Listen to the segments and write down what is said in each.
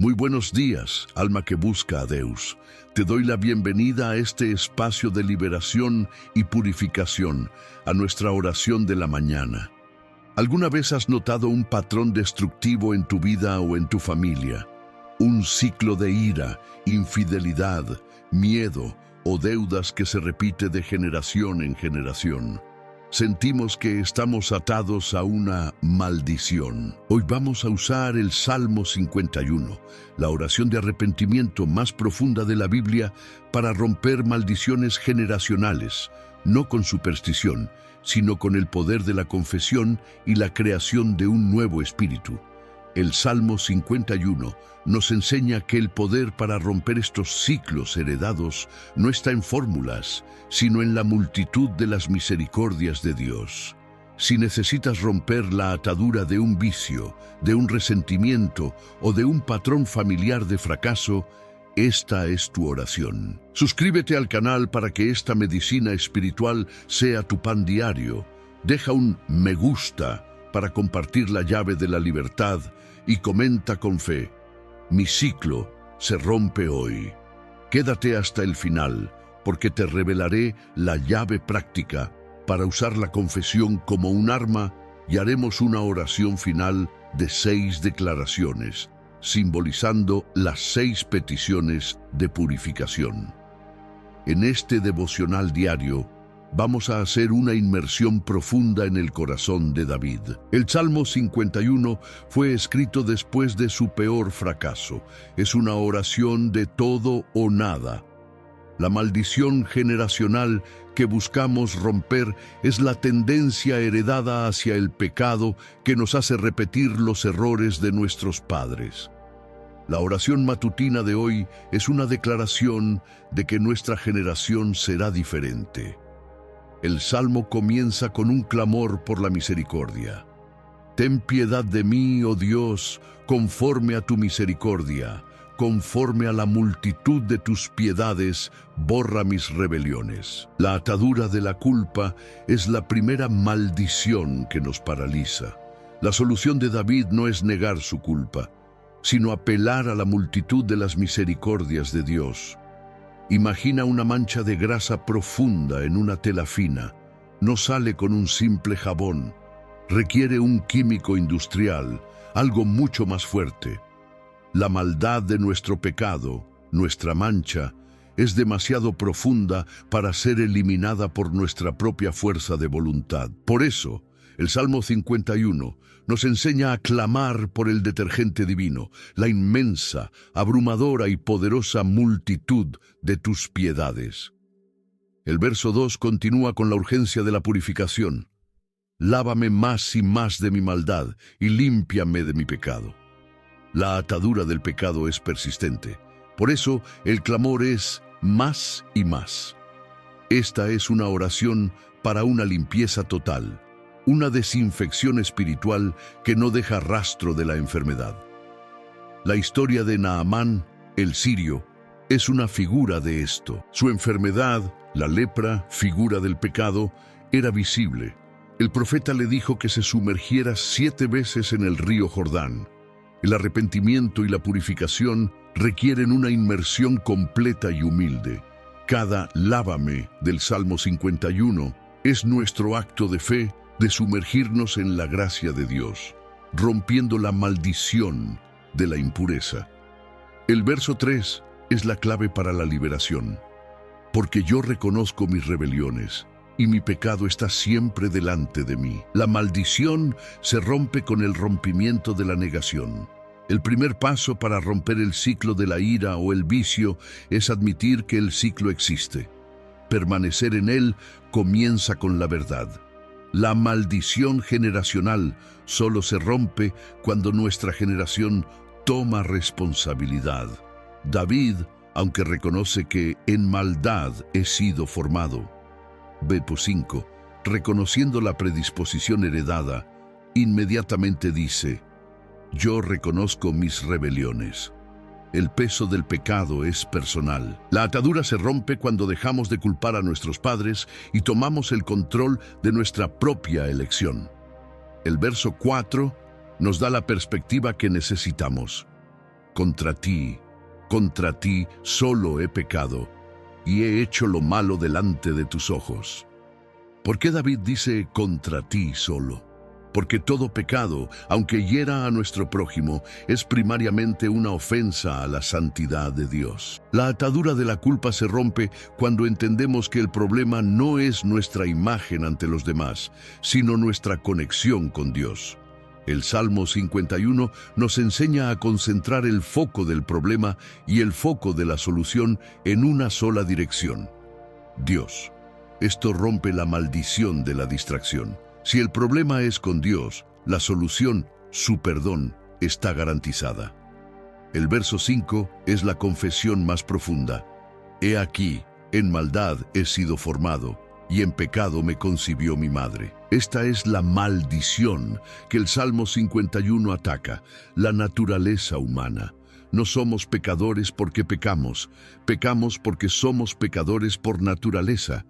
Muy buenos días, alma que busca a Deus. Te doy la bienvenida a este espacio de liberación y purificación, a nuestra oración de la mañana. ¿Alguna vez has notado un patrón destructivo en tu vida o en tu familia? Un ciclo de ira, infidelidad, miedo o deudas que se repite de generación en generación. Sentimos que estamos atados a una maldición. Hoy vamos a usar el Salmo 51, la oración de arrepentimiento más profunda de la Biblia, para romper maldiciones generacionales, no con superstición, sino con el poder de la confesión y la creación de un nuevo espíritu. El Salmo 51 nos enseña que el poder para romper estos ciclos heredados no está en fórmulas, sino en la multitud de las misericordias de Dios. Si necesitas romper la atadura de un vicio, de un resentimiento o de un patrón familiar de fracaso, esta es tu oración. Suscríbete al canal para que esta medicina espiritual sea tu pan diario. Deja un me gusta para compartir la llave de la libertad y comenta con fe: mi ciclo se rompe hoy. Quédate hasta el final, porque te revelaré la llave práctica para usar la confesión como un arma, y haremos una oración final de 6 declaraciones, simbolizando las 6 peticiones de purificación. En este devocional diario, vamos a hacer una inmersión profunda en el corazón de David. El Salmo 51 fue escrito después de su peor fracaso. Es una oración de todo o nada. La maldición generacional que buscamos romper es la tendencia heredada hacia el pecado que nos hace repetir los errores de nuestros padres. La oración matutina de hoy es una declaración de que nuestra generación será diferente. El Salmo comienza con un clamor por la misericordia. Ten piedad de mí, oh Dios, conforme a tu misericordia, conforme a la multitud de tus piedades, borra mis rebeliones. La atadura de la culpa es la primera maldición que nos paraliza. La solución de David no es negar su culpa, sino apelar a la multitud de las misericordias de Dios. Imagina una mancha de grasa profunda en una tela fina. No sale con un simple jabón. Requiere un químico industrial, algo mucho más fuerte. La maldad de nuestro pecado, nuestra mancha, es demasiado profunda para ser eliminada por nuestra propia fuerza de voluntad. Por eso, el Salmo 51 nos enseña a clamar por el detergente divino, la inmensa, abrumadora y poderosa multitud de tus piedades. El verso 2 continúa con la urgencia de la purificación. Lávame más y más de mi maldad y límpiame de mi pecado. La atadura del pecado es persistente. Por eso, el clamor es más y más. Esta es una oración para una limpieza total, una desinfección espiritual que no deja rastro de la enfermedad. La historia de Naamán, el sirio, es una figura de esto. Su enfermedad, la lepra, figura del pecado, era visible. El profeta le dijo que se sumergiera 7 veces en el río Jordán. El arrepentimiento y la purificación requieren una inmersión completa y humilde. Cada lávame del Salmo 51 es nuestro acto de fe de sumergirnos en la gracia de Dios, rompiendo la maldición de la impureza. El verso 3 es la clave para la liberación. Porque yo reconozco mis rebeliones, y mi pecado está siempre delante de mí. La maldición se rompe con el rompimiento de la negación. El primer paso para romper el ciclo de la ira o el vicio es admitir que el ciclo existe. Permanecer en él comienza con la verdad. La maldición generacional solo se rompe cuando nuestra generación toma responsabilidad. David, aunque reconoce que en maldad he sido formado, verso 5, reconociendo la predisposición heredada, inmediatamente dice: yo reconozco mis rebeliones. El peso del pecado es personal. La atadura se rompe cuando dejamos de culpar a nuestros padres y tomamos el control de nuestra propia elección. El verso 4 nos da la perspectiva que necesitamos. Contra ti solo he pecado, y he hecho lo malo delante de tus ojos. ¿Por qué David dice contra ti solo? Porque todo pecado, aunque hiera a nuestro prójimo, es primariamente una ofensa a la santidad de Dios. La atadura de la culpa se rompe cuando entendemos que el problema no es nuestra imagen ante los demás, sino nuestra conexión con Dios. El Salmo 51 nos enseña a concentrar el foco del problema y el foco de la solución en una sola dirección: Dios. Esto rompe la maldición de la distracción. Si el problema es con Dios, la solución, su perdón, está garantizada. El verso 5 es la confesión más profunda. He aquí, en maldad he sido formado, y en pecado me concibió mi madre. Esta es la maldición que el Salmo 51 ataca, la naturaleza humana. No somos pecadores porque pecamos porque somos pecadores por naturaleza.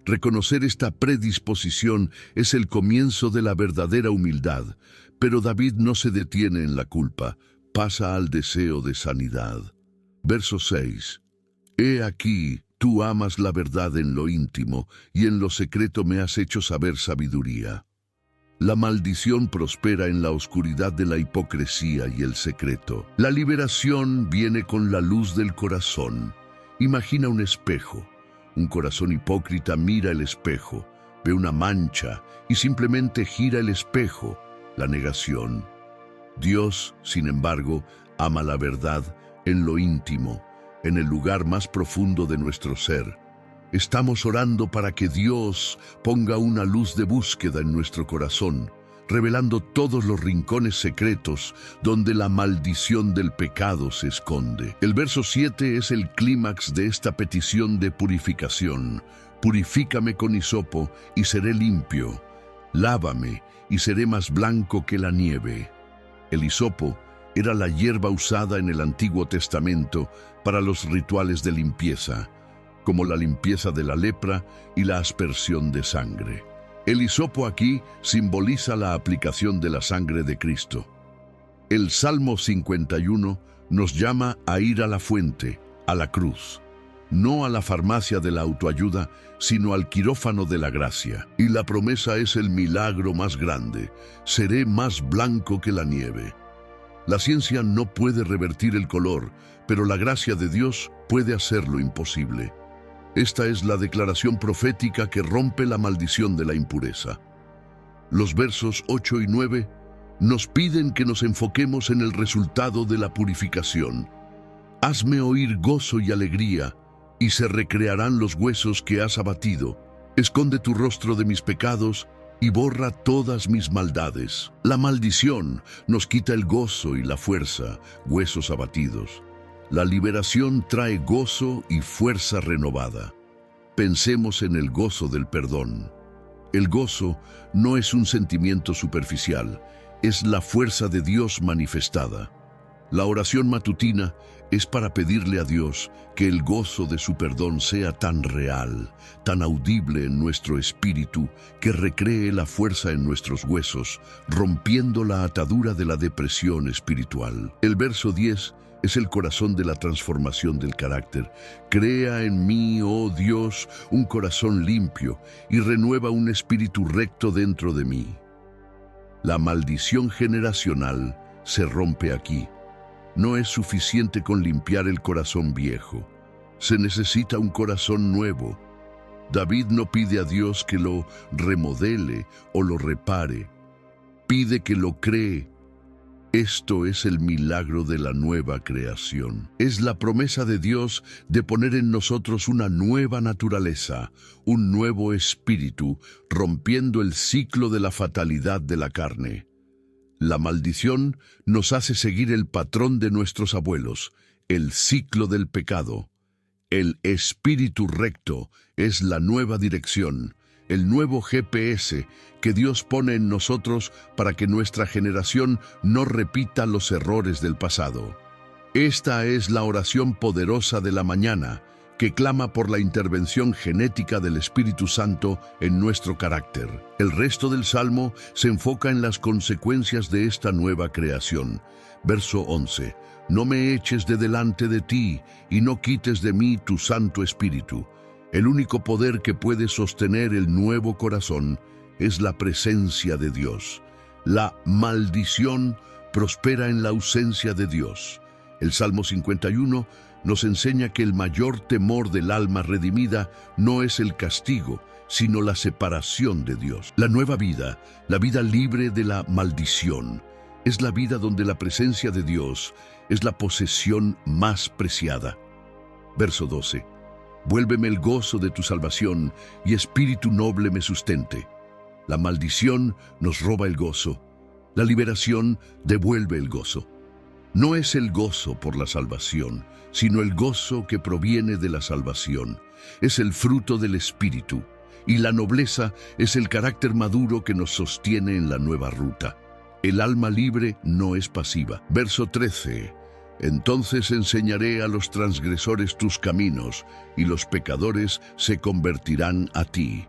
Reconocer esta predisposición es el comienzo de la verdadera humildad, pero David no se detiene en la culpa, pasa al deseo de sanidad. Verso 6. He aquí, tú amas la verdad en lo íntimo, y en lo secreto me has hecho saber sabiduría. La maldición prospera en la oscuridad de la hipocresía y el secreto. La liberación viene con la luz del corazón. Imagina un espejo. Un corazón hipócrita mira el espejo, ve una mancha y simplemente gira el espejo, la negación. Dios, sin embargo, ama la verdad en lo íntimo, en el lugar más profundo de nuestro ser. Estamos orando para que Dios ponga una luz de búsqueda en nuestro corazón, revelando todos los rincones secretos donde la maldición del pecado se esconde. El verso 7 es el clímax de esta petición de purificación. Purifícame con hisopo y seré limpio. Lávame y seré más blanco que la nieve. El hisopo era la hierba usada en el Antiguo Testamento para los rituales de limpieza, como la limpieza de la lepra y la aspersión de sangre. El hisopo aquí simboliza la aplicación de la sangre de Cristo. El Salmo 51 nos llama a ir a la fuente, a la cruz, no a la farmacia de la autoayuda, sino al quirófano de la gracia. Y la promesa es el milagro más grande: seré más blanco que la nieve. La ciencia no puede revertir el color, pero la gracia de Dios puede hacer lo imposible. Esta es la declaración profética que rompe la maldición de la impureza. Los versos 8 y 9 nos piden que nos enfoquemos en el resultado de la purificación. Hazme oír gozo y alegría, y se recrearán los huesos que has abatido. Esconde tu rostro de mis pecados y borra todas mis maldades. La maldición nos quita el gozo y la fuerza, huesos abatidos. La liberación trae gozo y fuerza renovada. Pensemos en el gozo del perdón. El gozo no es un sentimiento superficial, es la fuerza de Dios manifestada. La oración matutina es para pedirle a Dios que el gozo de su perdón sea tan real, tan audible en nuestro espíritu, que recree la fuerza en nuestros huesos, rompiendo la atadura de la depresión espiritual. El verso 10 es el corazón de la transformación del carácter. Crea en mí, oh Dios, un corazón limpio y renueva un espíritu recto dentro de mí. La maldición generacional se rompe aquí. No es suficiente con limpiar el corazón viejo. Se necesita un corazón nuevo. David no pide a Dios que lo remodele o lo repare. Pide que lo cree. Esto es el milagro de la nueva creación. Es la promesa de Dios de poner en nosotros una nueva naturaleza, un nuevo espíritu, rompiendo el ciclo de la fatalidad de la carne. La maldición nos hace seguir el patrón de nuestros abuelos, el ciclo del pecado. El espíritu recto es la nueva dirección, el nuevo GPS que Dios pone en nosotros para que nuestra generación no repita los errores del pasado. Esta es la oración poderosa de la mañana, que clama por la intervención genética del Espíritu Santo en nuestro carácter. El resto del Salmo se enfoca en las consecuencias de esta nueva creación. Verso 11. No me eches de delante de ti y no quites de mí tu Santo Espíritu. El único poder que puede sostener el nuevo corazón es la presencia de Dios. La maldición prospera en la ausencia de Dios. El Salmo 51 nos enseña que el mayor temor del alma redimida no es el castigo, sino la separación de Dios. La nueva vida, la vida libre de la maldición, es la vida donde la presencia de Dios es la posesión más preciada. Verso 12. Vuélveme el gozo de tu salvación y espíritu noble me sustente. La maldición nos roba el gozo. La liberación devuelve el gozo. No es el gozo por la salvación, sino el gozo que proviene de la salvación. Es el fruto del Espíritu, y la nobleza es el carácter maduro que nos sostiene en la nueva ruta. El alma libre no es pasiva. Verso 13. Entonces enseñaré a los transgresores tus caminos, y los pecadores se convertirán a ti.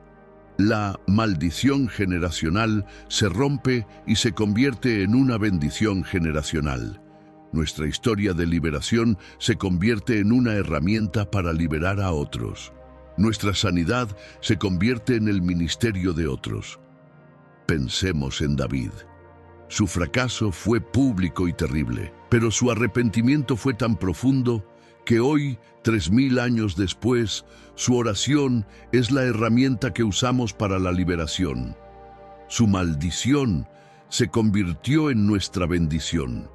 La maldición generacional se rompe y se convierte en una bendición generacional. Nuestra historia de liberación se convierte en una herramienta para liberar a otros. Nuestra sanidad se convierte en el ministerio de otros. Pensemos en David. Su fracaso fue público y terrible, pero su arrepentimiento fue tan profundo que hoy, 3000 años después, su oración es la herramienta que usamos para la liberación. Su maldición se convirtió en nuestra bendición.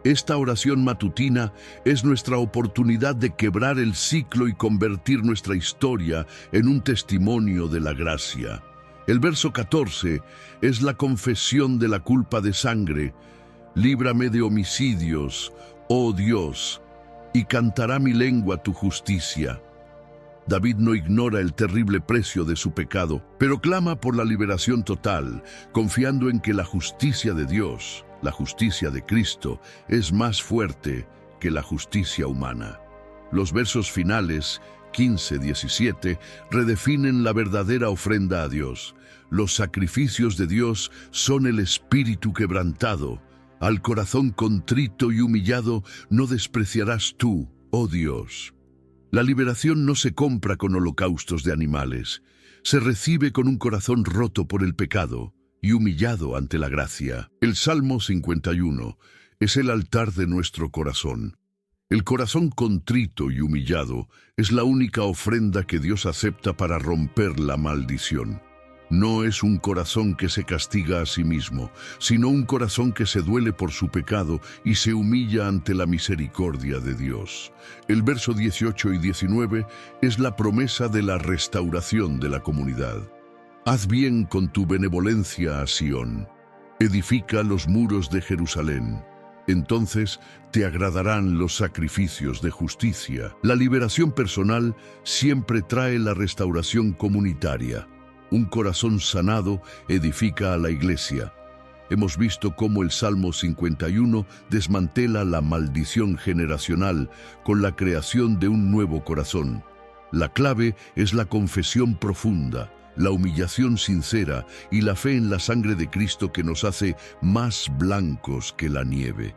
Esta oración matutina es nuestra oportunidad de quebrar el ciclo y convertir nuestra historia en un testimonio de la gracia. El verso 14 es la confesión de la culpa de sangre. Líbrame de homicidios, oh Dios, y cantará mi lengua tu justicia. David no ignora el terrible precio de su pecado, pero clama por la liberación total, confiando en que la justicia de Dios, la justicia de Cristo, es más fuerte que la justicia humana. Los versos finales, 15-17, redefinen la verdadera ofrenda a Dios. Los sacrificios de Dios son el espíritu quebrantado. Al corazón contrito y humillado no despreciarás tú, oh Dios. La liberación no se compra con holocaustos de animales. Se recibe con un corazón roto por el pecado y humillado ante la gracia. El Salmo 51 es el altar de nuestro corazón. El corazón contrito y humillado es la única ofrenda que Dios acepta para romper la maldición. No es un corazón que se castiga a sí mismo, sino un corazón que se duele por su pecado y se humilla ante la misericordia de Dios. El verso 18 y 19 es la promesa de la restauración de la comunidad. Haz bien con tu benevolencia a Sión. Edifica los muros de Jerusalén. Entonces te agradarán los sacrificios de justicia. La liberación personal siempre trae la restauración comunitaria. Un corazón sanado edifica a la iglesia. Hemos visto cómo el Salmo 51 desmantela la maldición generacional con la creación de un nuevo corazón. La clave es la confesión profunda, la humillación sincera y la fe en la sangre de Cristo que nos hace más blancos que la nieve.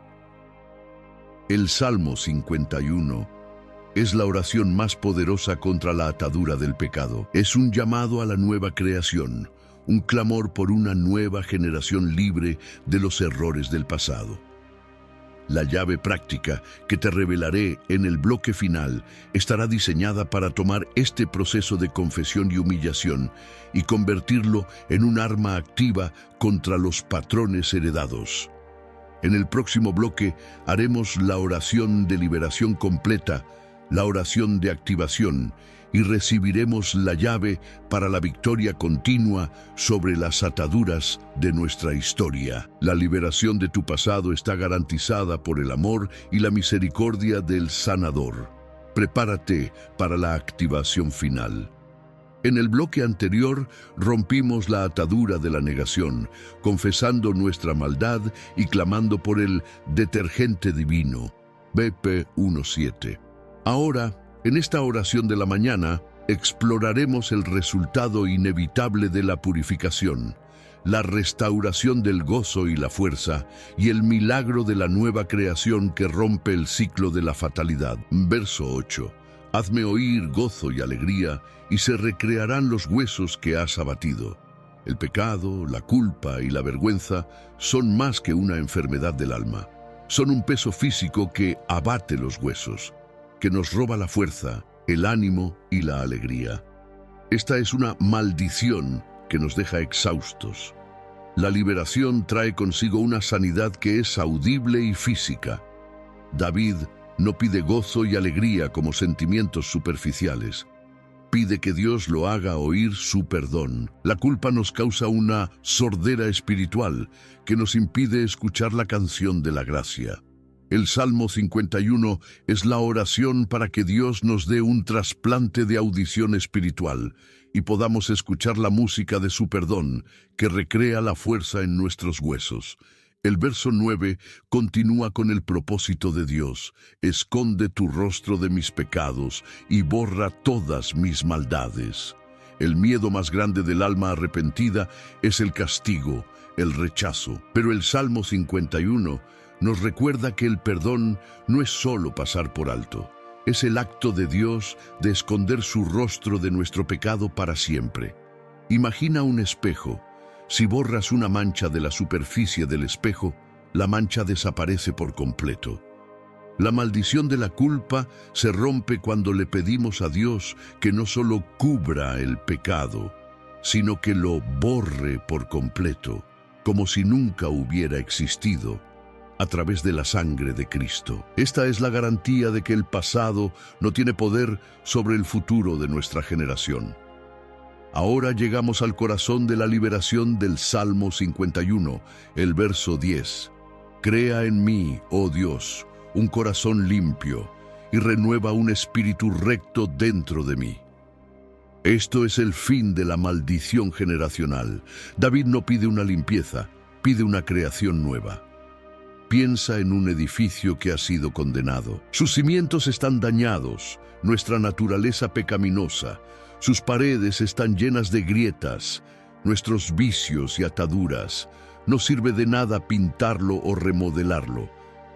El Salmo 51 es la oración más poderosa contra la atadura del pecado. Es un llamado a la nueva creación, un clamor por una nueva generación libre de los errores del pasado. La llave práctica que te revelaré en el bloque final estará diseñada para tomar este proceso de confesión y humillación y convertirlo en un arma activa contra los patrones heredados. En el próximo bloque haremos la oración de liberación completa, la oración de activación, y recibiremos la llave para la victoria continua sobre las ataduras de nuestra historia. La liberación de tu pasado está garantizada por el amor y la misericordia del Sanador. Prepárate para la activación final. En el bloque anterior rompimos la atadura de la negación, confesando nuestra maldad y clamando por el detergente divino, BP 1.7. Ahora En esta oración de la mañana, exploraremos el resultado inevitable de la purificación, la restauración del gozo y la fuerza, y el milagro de la nueva creación que rompe el ciclo de la fatalidad. Verso 8. Hazme oír gozo y alegría, y se recrearán los huesos que has abatido. El pecado, la culpa y la vergüenza son más que una enfermedad del alma. Son un peso físico que abate los huesos, que nos roba la fuerza, el ánimo y la alegría. Esta es una maldición que nos deja exhaustos. La liberación trae consigo una sanidad que es audible y física. David no pide gozo y alegría como sentimientos superficiales. Pide que Dios lo haga oír su perdón. La culpa nos causa una sordera espiritual que nos impide escuchar la canción de la gracia. El Salmo 51 es la oración para que Dios nos dé un trasplante de audición espiritual y podamos escuchar la música de su perdón que recrea la fuerza en nuestros huesos. El verso 9 continúa con el propósito de Dios. Esconde tu rostro de mis pecados y borra todas mis maldades. El miedo más grande del alma arrepentida es el castigo, el rechazo. Pero el Salmo 51 nos recuerda que el perdón no es solo pasar por alto. Es el acto de Dios de esconder su rostro de nuestro pecado para siempre. Imagina un espejo. Si borras una mancha de la superficie del espejo, la mancha desaparece por completo. La maldición de la culpa se rompe cuando le pedimos a Dios que no solo cubra el pecado, sino que lo borre por completo, como si nunca hubiera existido, a través de la sangre de Cristo. Esta es la garantía de que el pasado no tiene poder sobre el futuro de nuestra generación. Ahora llegamos al corazón de la liberación del Salmo 51, el verso 10. Crea en mí, oh Dios, un corazón limpio, y renueva un espíritu recto dentro de mí. Esto es el fin de la maldición generacional. David no pide una limpieza, pide una creación nueva. Piensa en un edificio que ha sido condenado. Sus cimientos están dañados, nuestra naturaleza pecaminosa. Sus paredes están llenas de grietas, nuestros vicios y ataduras. No sirve de nada pintarlo o remodelarlo.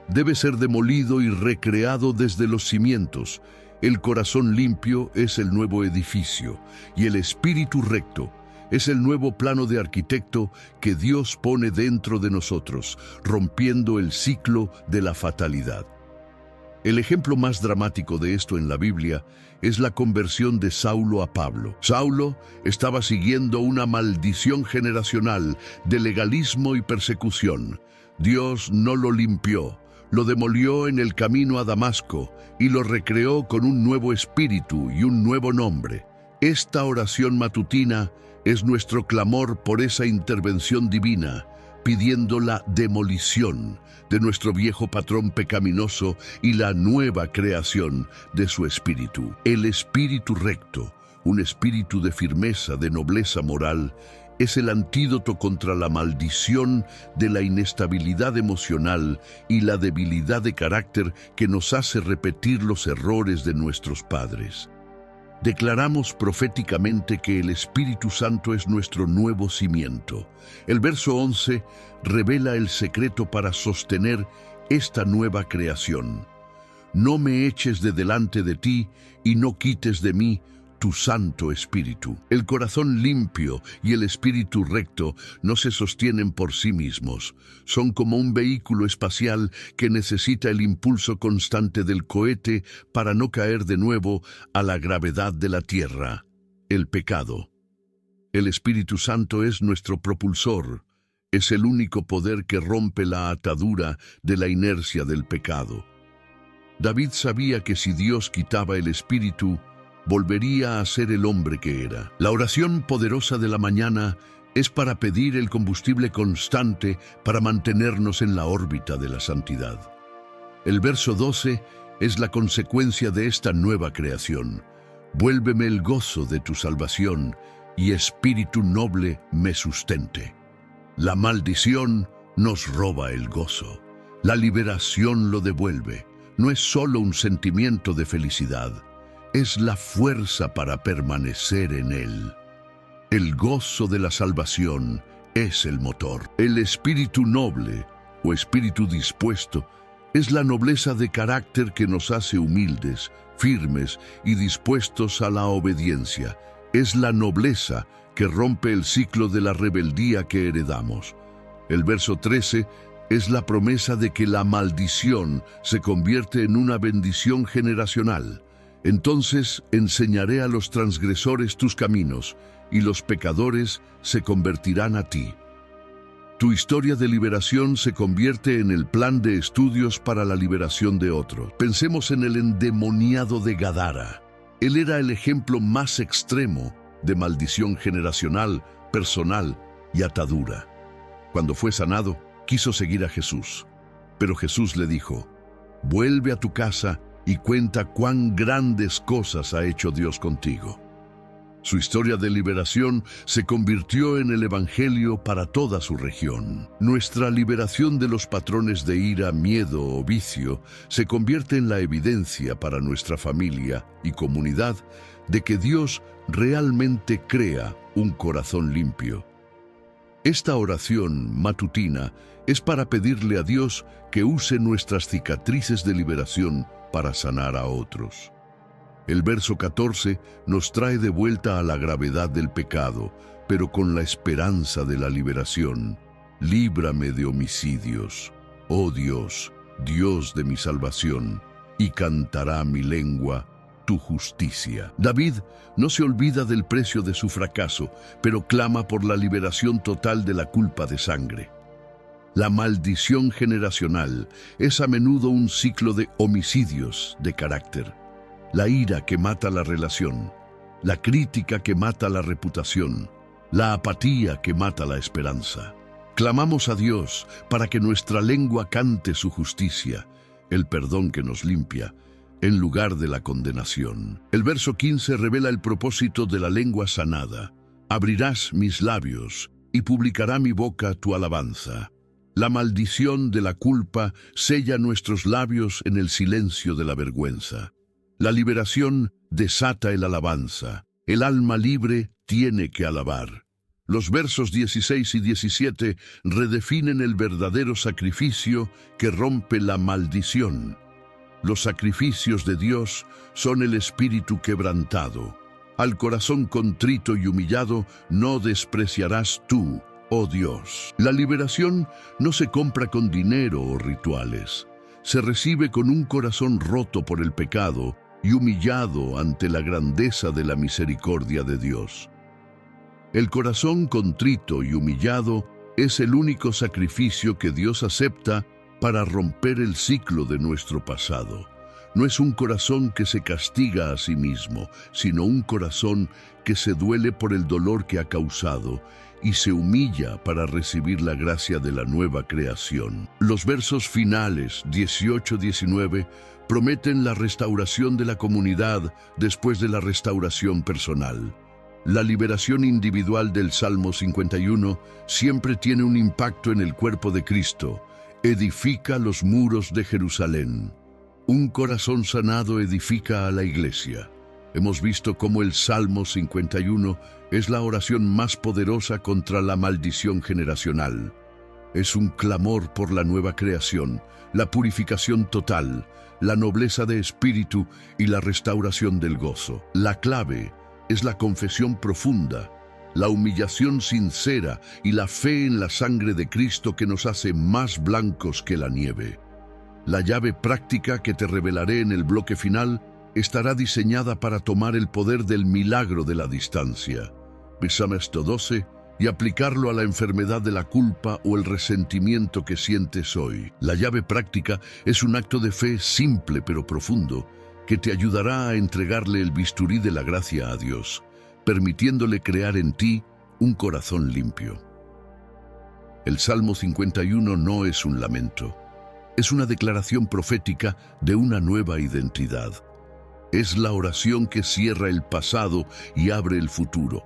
Debe ser demolido y recreado desde los cimientos. El corazón limpio es el nuevo edificio y el espíritu recto es el nuevo plano de arquitecto que Dios pone dentro de nosotros, rompiendo el ciclo de la fatalidad. El ejemplo más dramático de esto en la Biblia es la conversión de Saulo a Pablo. Saulo estaba siguiendo una maldición generacional de legalismo y persecución. Dios no lo limpió, lo demolió en el camino a Damasco y lo recreó con un nuevo espíritu y un nuevo nombre. Esta oración matutina es nuestro clamor por esa intervención divina, pidiendo la demolición de nuestro viejo patrón pecaminoso y la nueva creación de su espíritu. El espíritu recto, un espíritu de firmeza, de nobleza moral, es el antídoto contra la maldición de la inestabilidad emocional y la debilidad de carácter que nos hace repetir los errores de nuestros padres. Declaramos proféticamente que el Espíritu Santo es nuestro nuevo cimiento. El verso 11 revela el secreto para sostener esta nueva creación. No me eches de delante de ti y no quites de mí tu Santo Espíritu. El corazón limpio y el espíritu recto no se sostienen por sí mismos. Son como un vehículo espacial que necesita el impulso constante del cohete para no caer de nuevo a la gravedad de la tierra. El pecado. El Espíritu Santo es nuestro propulsor. Es el único poder que rompe la atadura de la inercia del pecado. David sabía que si Dios quitaba el Espíritu, volvería a ser el hombre que era. La oración poderosa de la mañana es para pedir el combustible constante para mantenernos en la órbita de la santidad. El verso 12 es la consecuencia de esta nueva creación. Vuélveme el gozo de tu salvación y espíritu noble me sustente. La maldición nos roba el gozo. La liberación lo devuelve. No es solo un sentimiento de felicidad. es la fuerza para permanecer en Él. El gozo de la salvación es el motor. El espíritu noble o espíritu dispuesto es la nobleza de carácter que nos hace humildes, firmes y dispuestos a la obediencia. Es la nobleza que rompe el ciclo de la rebeldía que heredamos. El verso 13 es la promesa de que la maldición se convierte en una bendición generacional. Entonces enseñaré a los transgresores tus caminos, y los pecadores se convertirán a ti. Tu historia de liberación se convierte en el plan de estudios para la liberación de otros. Pensemos en el endemoniado de Gadara. Él era el ejemplo más extremo de maldición generacional, personal y atadura. Cuando fue sanado, quiso seguir a Jesús. Pero Jesús le dijo: vuelve a tu casa y cuenta cuán grandes cosas ha hecho Dios contigo. Su historia de liberación se convirtió en el evangelio para toda su región. Nuestra liberación de los patrones de ira, miedo o vicio se convierte en la evidencia para nuestra familia y comunidad de que Dios realmente crea un corazón limpio. Esta oración matutina es para pedirle a Dios que use nuestras cicatrices de liberación para sanar a otros. El verso 14 nos trae de vuelta a la gravedad del pecado, pero con la esperanza de la liberación. Líbrame de homicidios, oh Dios, Dios de mi salvación, y cantará mi lengua tu justicia. David no se olvida del precio de su fracaso, pero clama por la liberación total de la culpa de sangre. La maldición generacional es a menudo un ciclo de homicidios de carácter. La ira que mata la relación, la crítica que mata la reputación, la apatía que mata la esperanza. Clamamos a Dios para que nuestra lengua cante su justicia, el perdón que nos limpia, en lugar de la condenación. El verso 15 revela el propósito de la lengua sanada. Abrirás mis labios y publicará mi boca tu alabanza. La maldición de la culpa sella nuestros labios en el silencio de la vergüenza. La liberación desata el alabanza. El alma libre tiene que alabar. Los versos 16 y 17 redefinen el verdadero sacrificio que rompe la maldición. Los sacrificios de Dios son el espíritu quebrantado. Al corazón contrito y humillado no despreciarás tú, oh Dios. La liberación no se compra con dinero o rituales. Se recibe con un corazón roto por el pecado y humillado ante la grandeza de la misericordia de Dios. El corazón contrito y humillado es el único sacrificio que Dios acepta para romper el ciclo de nuestro pasado. No es un corazón que se castiga a sí mismo, sino un corazón que se duele por el dolor que ha causado y se humilla para recibir la gracia de la nueva creación. Los versos finales, 18-19, prometen la restauración de la comunidad después de la restauración personal. La liberación individual del Salmo 51 siempre tiene un impacto en el cuerpo de Cristo. Edifica los muros de Jerusalén. Un corazón sanado edifica a la iglesia. Hemos visto cómo el Salmo 51 es la oración más poderosa contra la maldición generacional. Es un clamor por la nueva creación, la purificación total, la nobleza de espíritu y la restauración del gozo. La clave es la confesión profunda, la humillación sincera y la fe en la sangre de Cristo que nos hace más blancos que la nieve. La llave práctica que te revelaré en el bloque final estará diseñada para tomar el poder del milagro de la distancia, Psalmo 12, y aplicarlo a la enfermedad de la culpa o el resentimiento que sientes hoy. La llave práctica es un acto de fe simple pero profundo que te ayudará a entregarle el bisturí de la gracia a Dios, permitiéndole crear en ti un corazón limpio. El Salmo 51 no es un lamento, es una declaración profética de una nueva identidad. Es la oración que cierra el pasado y abre el futuro.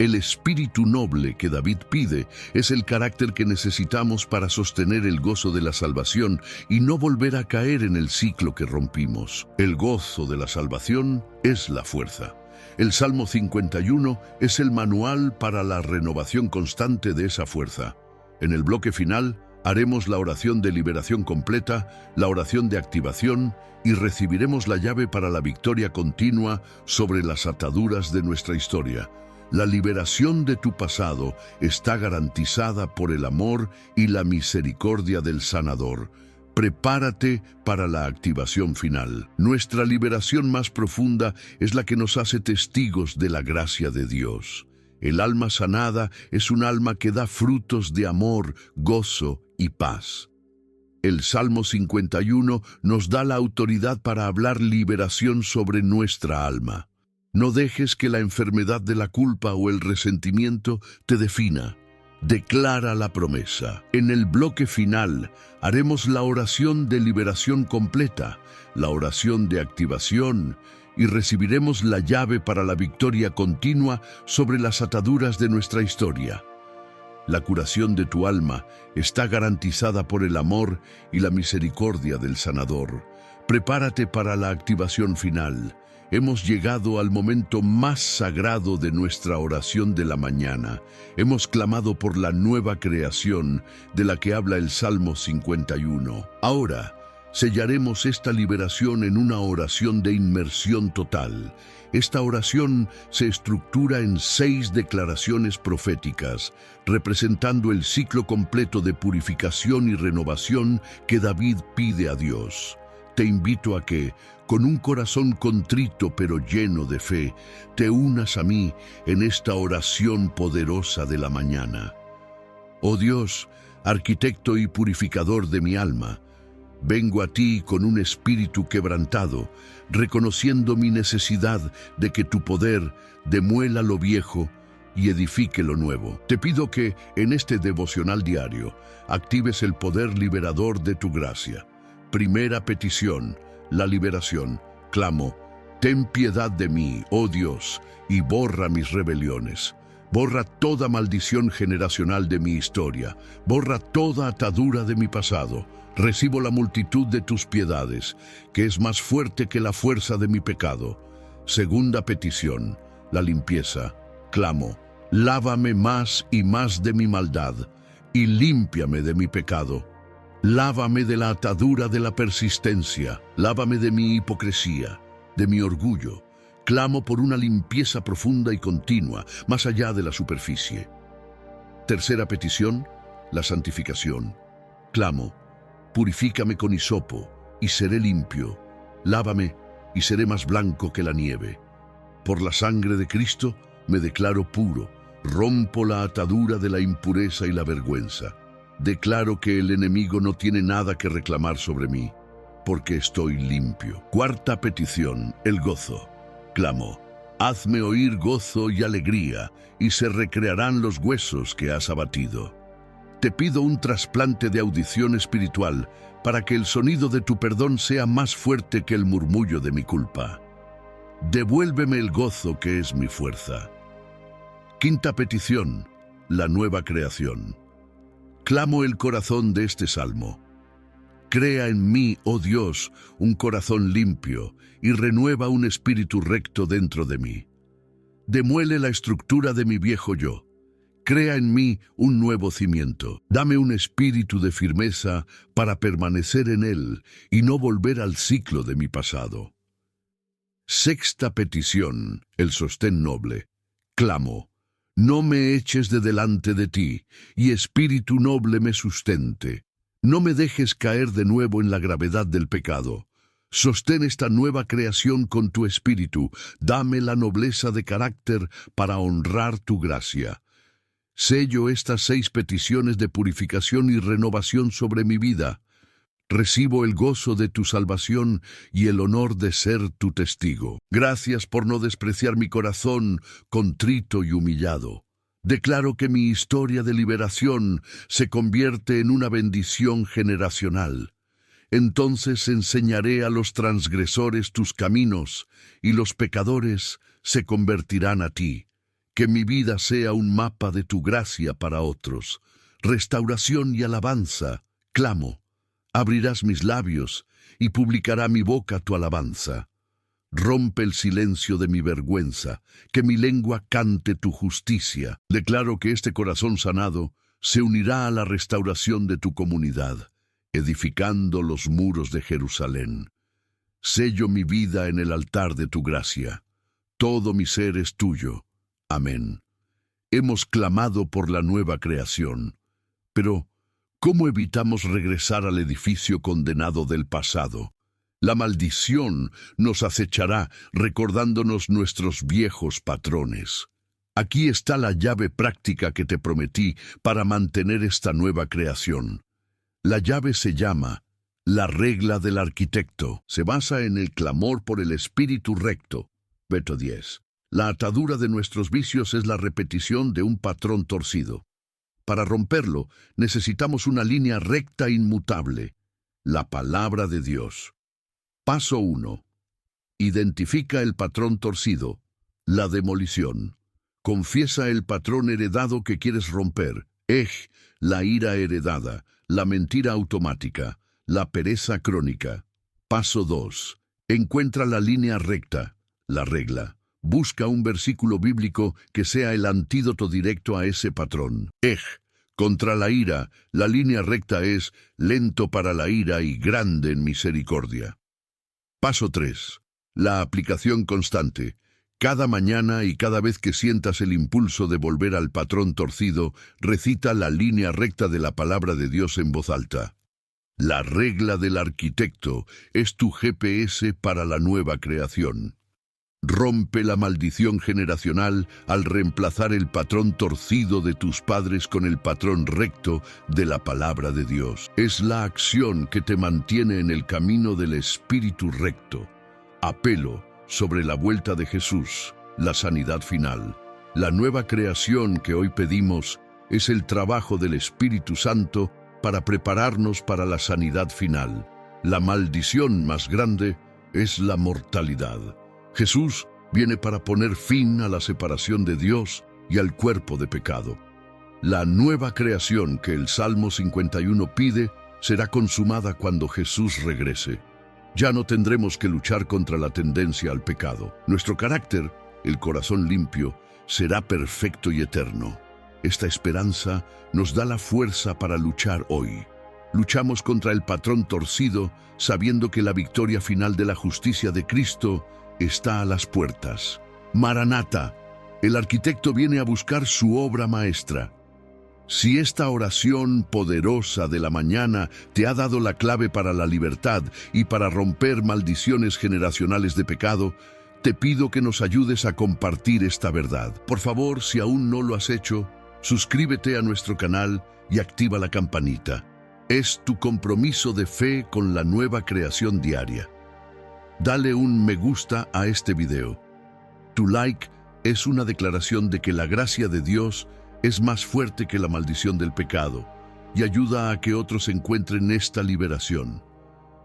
El espíritu noble que David pide es el carácter que necesitamos para sostener el gozo de la salvación y no volver a caer en el ciclo que rompimos. El gozo de la salvación es la fuerza. El Salmo 51 es el manual para la renovación constante de esa fuerza. En el bloque final haremos la oración de liberación completa, la oración de activación y recibiremos la llave para la victoria continua sobre las ataduras de nuestra historia. La liberación de tu pasado está garantizada por el amor y la misericordia del sanador. Prepárate para la activación final. Nuestra liberación más profunda es la que nos hace testigos de la gracia de Dios. El alma sanada es un alma que da frutos de amor, gozo y paz. El Salmo 51 nos da la autoridad para hablar liberación sobre nuestra alma. No dejes que la enfermedad de la culpa o el resentimiento te defina. Declara la promesa. En el bloque final haremos la oración de liberación completa, la oración de activación y recibiremos la llave para la victoria continua sobre las ataduras de nuestra historia. La curación de tu alma está garantizada por el amor y la misericordia del sanador. Prepárate para la activación final. Hemos llegado al momento más sagrado de nuestra oración de la mañana. Hemos clamado por la nueva creación de la que habla el Salmo 51. Ahora, sellaremos esta liberación en una oración de inmersión total. Esta oración se estructura en 6 declaraciones proféticas, representando el ciclo completo de purificación y renovación que David pide a Dios. Te invito a que, con un corazón contrito pero lleno de fe, te unas a mí en esta oración poderosa de la mañana. Oh Dios, arquitecto y purificador de mi alma, vengo a ti con un espíritu quebrantado, reconociendo mi necesidad de que tu poder demuela lo viejo y edifique lo nuevo. Te pido que, en este devocional diario, actives el poder liberador de tu gracia. Primera petición, la liberación. Clamo, ten piedad de mí, oh Dios, y borra mis rebeliones. Borra toda maldición generacional de mi historia. Borra toda atadura de mi pasado. Recibo la multitud de tus piedades, que es más fuerte que la fuerza de mi pecado. Segunda petición, la limpieza. Clamo, lávame más y más de mi maldad, y límpiame de mi pecado. Lávame de la atadura de la persistencia, lávame de mi hipocresía, de mi orgullo. Clamo por una limpieza profunda y continua, más allá de la superficie. Tercera petición, la santificación. Clamo, purifícame con hisopo, y seré limpio. Lávame, y seré más blanco que la nieve. Por la sangre de Cristo, me declaro puro. Rompo la atadura de la impureza y la vergüenza. Declaro que el enemigo no tiene nada que reclamar sobre mí, porque estoy limpio. Cuarta petición, el gozo. Clamo, hazme oír gozo y alegría, y se recrearán los huesos que has abatido. Te pido un trasplante de audición espiritual para que el sonido de tu perdón sea más fuerte que el murmullo de mi culpa. Devuélveme el gozo que es mi fuerza. Quinta petición, la nueva creación. Clamo el corazón de este salmo. Crea en mí, oh Dios, un corazón limpio y renueva un espíritu recto dentro de mí. Demuele la estructura de mi viejo yo. Crea en mí un nuevo cimiento. Dame un espíritu de firmeza para permanecer en él y no volver al ciclo de mi pasado. Sexta petición, el sostén noble. Clamo. No me eches de delante de ti, y espíritu noble me sustente. No me dejes caer de nuevo en la gravedad del pecado. Sostén esta nueva creación con tu espíritu. Dame la nobleza de carácter para honrar tu gracia. Sello estas 6 peticiones de purificación y renovación sobre mi vida. Recibo el gozo de tu salvación y el honor de ser tu testigo. Gracias por no despreciar mi corazón contrito y humillado. Declaro que mi historia de liberación se convierte en una bendición generacional. Entonces enseñaré a los transgresores tus caminos, y los pecadores se convertirán a ti. Que mi vida sea un mapa de tu gracia para otros. Restauración y alabanza, clamo. Abrirás mis labios y publicará mi boca tu alabanza. Rompe el silencio de mi vergüenza, que mi lengua cante tu justicia. Declaro que este corazón sanado se unirá a la restauración de tu comunidad, edificando los muros de Jerusalén. Sello mi vida en el altar de tu gracia. Todo mi ser es tuyo. Amén. Hemos clamado por la nueva creación, pero ¿cómo evitamos regresar al edificio condenado del pasado? La maldición nos acechará recordándonos nuestros viejos patrones. Aquí está la llave práctica que te prometí para mantener esta nueva creación. La llave se llama la regla del arquitecto. Se basa en el clamor por el espíritu recto. Verso 10. La atadura de nuestros vicios es la repetición de un patrón torcido. Para romperlo, necesitamos una línea recta inmutable, la palabra de Dios. Paso 1. Identifica el patrón torcido, la demolición. Confiesa el patrón heredado que quieres romper. La ira heredada, la mentira automática, la pereza crónica. Paso 2. Encuentra la línea recta, la regla. Busca un versículo bíblico que sea el antídoto directo a ese patrón. Contra la ira, la línea recta es lento para la ira y grande en misericordia. Paso 3. La aplicación constante. Cada mañana y cada vez que sientas el impulso de volver al patrón torcido, recita la línea recta de la palabra de Dios en voz alta. La regla del arquitecto es tu GPS para la nueva creación. Rompe la maldición generacional al reemplazar el patrón torcido de tus padres con el patrón recto de la palabra de Dios. Es la acción que te mantiene en el camino del espíritu recto. Apelo sobre la vuelta de Jesús, la sanidad final. La nueva creación que hoy pedimos es el trabajo del Espíritu Santo para prepararnos para la sanidad final. La maldición más grande es la mortalidad. Jesús viene para poner fin a la separación de Dios y al cuerpo de pecado. La nueva creación que el Salmo 51 pide será consumada cuando Jesús regrese. Ya no tendremos que luchar contra la tendencia al pecado. Nuestro carácter, el corazón limpio, será perfecto y eterno. Esta esperanza nos da la fuerza para luchar hoy. Luchamos contra el patrón torcido, sabiendo que la victoria final de la justicia de Cristo está a las puertas. Maranata, el arquitecto viene a buscar su obra maestra. Si esta oración poderosa de la mañana te ha dado la clave para la libertad y para romper maldiciones generacionales de pecado, te pido que nos ayudes a compartir esta verdad. Por favor, si aún no lo has hecho, suscríbete a nuestro canal y activa la campanita. Es tu compromiso de fe con la nueva creación diaria. Dale un me gusta a este video. Tu like es una declaración de que la gracia de Dios es más fuerte que la maldición del pecado y ayuda a que otros encuentren esta liberación.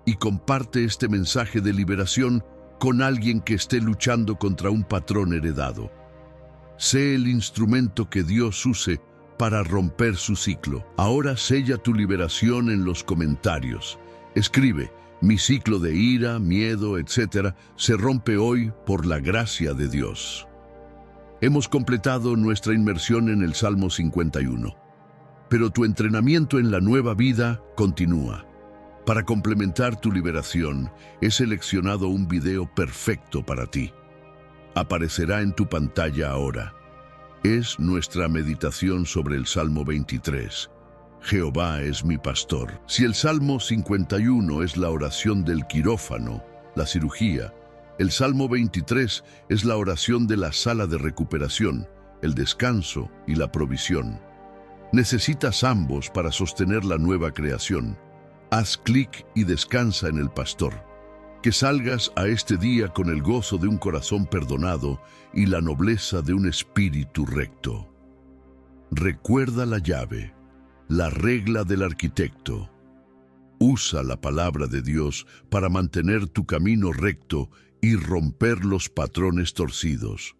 Y comparte este mensaje de liberación con alguien que esté luchando contra un patrón heredado. Sé el instrumento que Dios use para romper su ciclo. Ahora sella tu liberación en los comentarios. Escribe: mi ciclo de ira, miedo, etc. se rompe hoy por la gracia de Dios. Hemos completado nuestra inmersión en el Salmo 51, pero tu entrenamiento en la nueva vida continúa. Para complementar tu liberación, he seleccionado un video perfecto para ti. Aparecerá en tu pantalla ahora. Es nuestra meditación sobre el Salmo 23. Jehová es mi pastor. Si el Salmo 51 es la oración del quirófano, la cirugía, el Salmo 23 es la oración de la sala de recuperación, el descanso y la provisión. Necesitas ambos para sostener la nueva creación. Haz clic y descansa en el pastor. Que salgas a este día con el gozo de un corazón perdonado y la nobleza de un espíritu recto. Recuerda la llave, la regla del arquitecto. Usa la palabra de Dios para mantener tu camino recto y romper los patrones torcidos.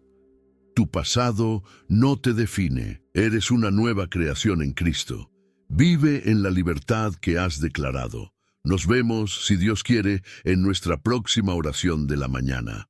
Tu pasado no te define. Eres una nueva creación en Cristo. Vive en la libertad que has declarado. Nos vemos, si Dios quiere, en nuestra próxima oración de la mañana.